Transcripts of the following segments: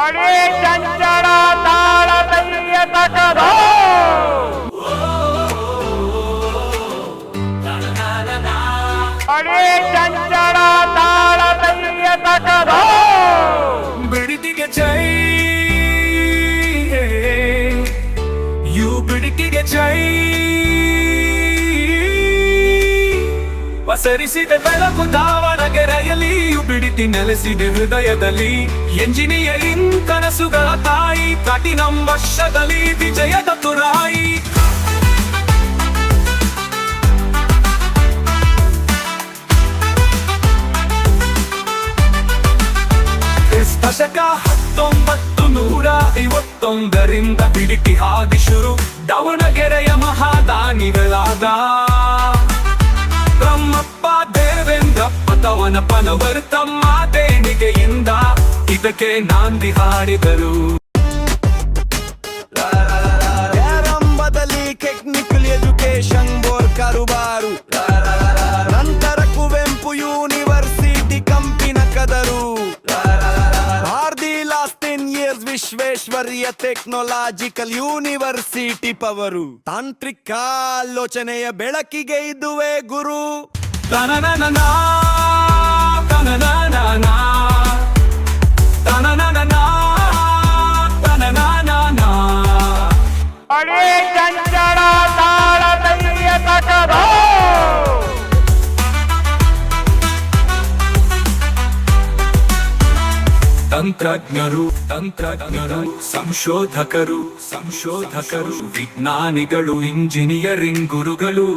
ಅಡಿ ಚಂಚಳ ತಾಳದಯ್ಯ ತಟದ ಅಡಿ ಚಂಚಳ ತಾಳದಯ್ಯ ತಟದ ಬಿಡಿತಿಗೆ ಜೈ ಯು ಬಿಡಿತಿಗೆ ಜೈ ಪಸರಿಸಿದ ಬೆಳಕು ದಾವಣಗೆರೆಯಲ್ಲಿಯೂ ಬಿಡಿತಿ ನೆಲೆಸಿದೆ ಹೃದಯದಲ್ಲಿ ಎಂಜಿನಿಯರಿಂಗ್ ಕನಸುಗಳ ತಾಯಿ ಪ್ಲಾಟಿನಂ ವರ್ಷದಲ್ಲಿ ವಿಜಯದ ತುರಾಯಿ ದಶಕ 1951ರಿಂದ ಬಿಡಿತಿ ಹಾದಿ ಶುರು ದಾವಣಗೆರೆಯ ಮಹಾದಾನಿಗಳಾದ ಬ್ರಹ್ಮಪ್ಪ ದೇವೇಂದ್ರಪ್ಪ ತವನಪ್ಪನವರು ತಮ್ಮ ದೇಣಿಗೆಯಿಂದ ಇದಕ್ಕೆ ನಾಂದಿ ಹಾಡಿದರು. ಪ್ರಾರಂಭದಲ್ಲಿ ಟೆಕ್ನಿಕಲ್ ಎಜುಕೇಶನ್ ಬೋರ್ಡ್ ಕಾರುಬಾರು, ನಂತರ ಕುವೆಂಪು ಯೂನಿವರ್ಸಿಟಿ ಕಂಪಿನ ಕದರು. Our last 10 years Visvesvaraya technological university power. ತಾಂತ್ರಿಕ ಆಲೋಚನೆಯ ಬೆಳಕಿಗೆ ಇದುವೇ ಗುರು. ತನನನನಾ ತನನನನಾ ತನನನನಾ ತನನನನಾ ಅಡಿ ಚಂಚಳ ತಾಳದಯ್ಯ ತಟದ ತಂತ್ರಜ್ಞರು ಸಂಶೋಧಕರು ವಿಜ್ಞಾನಿಗಳು ಇಂಜಿನಿಯರಿಂಗ್ ಗುರುಗಳು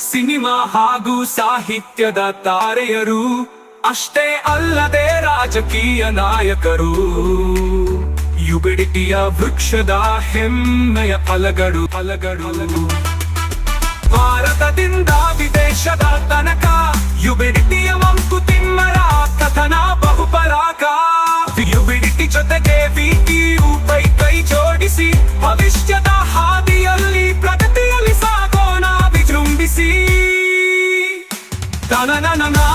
ಸಿನಿಮಾ ಹಾಗೂ ಸಾಹಿತ್ಯದ ತಾರೆಯರು ಅಷ್ಟೇ ಅಲ್ಲದೆ ರಾಜಕೀಯ ನಾಯಕರು. ಯುಬಿಡಿಟಿಯ ವೃಕ್ಷದ ಹೆಮ್ಮೆಯ ಫಲಗಳು ಭಾರತದಿಂದ ವಿದೇಶದ ತನಕ ಯುಬಿಡಿಟಿಯ ಮಂಕುತಿಮ್ಮರ ಕಥನ ಬಹುಪರಾಕ. ಯುಬಿಡಿಟಿ ಜೊತೆಗೆ ವಿಟಿಯು ಕೈ ಜೋಡಿಸಿ ಭವಿಷ್ಯದ ಹಾದಿಯಲ್ಲಿ ಪ್ರಗತಿಯಲ್ಲಿ ಸಾಗೋಣ ವಿಜೃಂಭಿಸಿ. ತನನನನಾ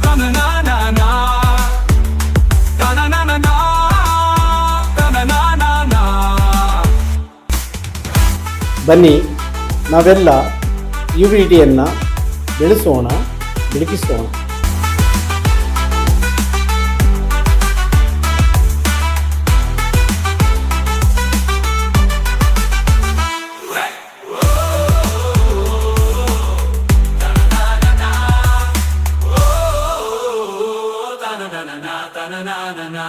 ತನನನನಾ ತನನನನಾ ತನನನನಾ. ಬನ್ನಿ ನಾವೆಲ್ಲ ಯುವಿಡಿಯನ್ನು ಬೆಳೆಸೋಣ, ಬೆಳಗಿಸೋಣ. Na na na na na na na na na